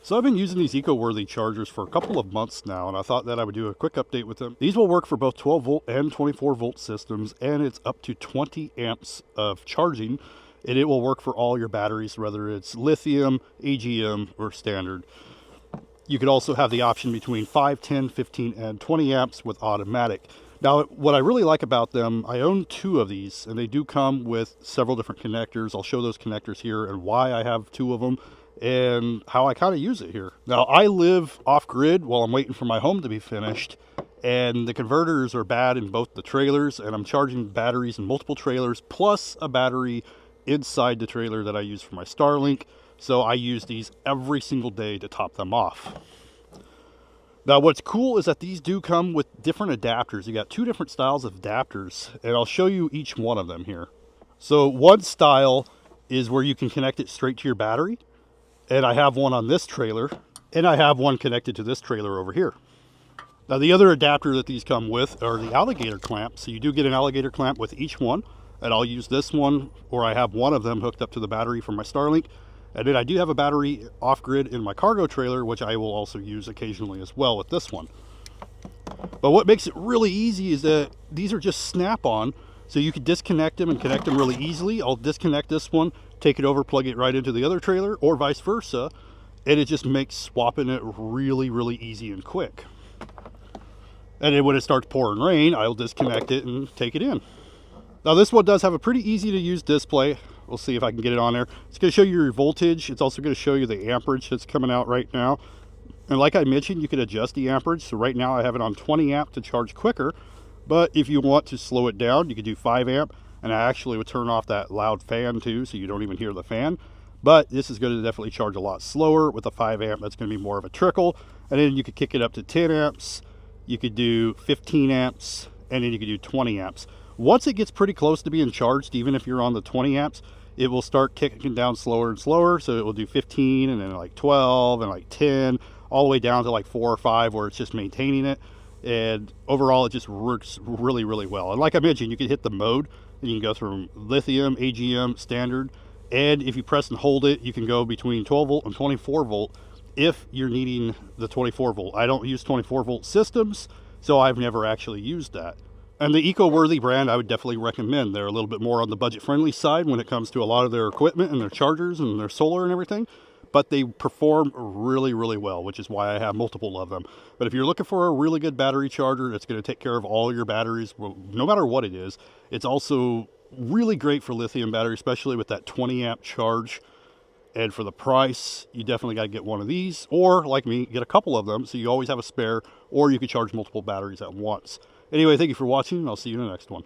So I've been using these eco-worthy chargers for a couple of months now, and I thought that I would do a quick update with them. These will work for both 12 volt and 24 volt systems, and it's up to 20 amps of charging, and it will work for all your batteries, whether it's lithium, AGM, or standard. You could also have the option between 5, 10, 15, and 20 amps with automatic. Now, what I really like about them, I own 2 of these, and they do come with several different connectors. I'll show those connectors here and why I have 2 of them and how I kind of use it here. Now, I live off-grid while I'm waiting for my home to be finished, and the converters are bad in both the trailers, and I'm charging batteries in multiple trailers, plus a battery inside the trailer that I use for my Starlink. So I use these every single day to top them off. Now what's cool is that these do come with different adapters. You got 2 different styles of adapters, and I'll show you each one of them here. So one style is where you can connect it straight to your battery, and I have one on this trailer, and I have one connected to this trailer over here. Now the other adapter that these come with are the alligator clamps. So you do get an alligator clamp with each one, and I'll use this one, or I have one of them hooked up to the battery from my Starlink. And then I do have a battery off-grid in my cargo trailer, which I will also use occasionally as well with this one. But what makes it really easy is that these are just snap-on, so you can disconnect them and connect them really easily. I'll disconnect this one, take it over, plug it right into the other trailer, or vice versa, and it just makes swapping it really, really easy and quick. And then when it starts pouring rain, I'll disconnect it and take it in. Now this one does have a pretty easy to use display. We'll see if I can get it on there. It's going to show you your voltage. It's also going to show you the amperage that's coming out right now. And like I mentioned, you can adjust the amperage. So right now I have it on 20 amp to charge quicker. But if you want to slow it down, you can do 5 amp. And I actually would turn off that loud fan too, so you don't even hear the fan. But this is going to definitely charge a lot slower. With a 5 amp, that's going to be more of a trickle. And then you could kick it up to 10 amps. You could do 15 amps. And then you could do 20 amps. Once it gets pretty close to being charged, even if you're on the 20 amps, it will start kicking down slower and slower. So it will do 15 and then like 12 and like 10, all the way down to like 4 or 5 where it's just maintaining it. And overall, it just works really, really well. And like I mentioned, you can hit the mode and you can go through lithium, AGM, standard. And if you press and hold it, you can go between 12 volt and 24 volt if you're needing the 24 volt. I don't use 24 volt systems, so I've never actually used that. And the eco-worthy brand I would definitely recommend. They're a little bit more on the budget-friendly side when it comes to a lot of their equipment and their chargers and their solar and everything. But they perform really, really well, which is why I have multiple of them. But if you're looking for a really good battery charger that's going to take care of all your batteries, well, no matter what it is, it's also really great for lithium battery, especially with that 20 amp charge. And for the price, you definitely got to get one of these. Or, like me, get a couple of them so you always have a spare, or you can charge multiple batteries at once. Anyway, thank you for watching, and I'll see you in the next one.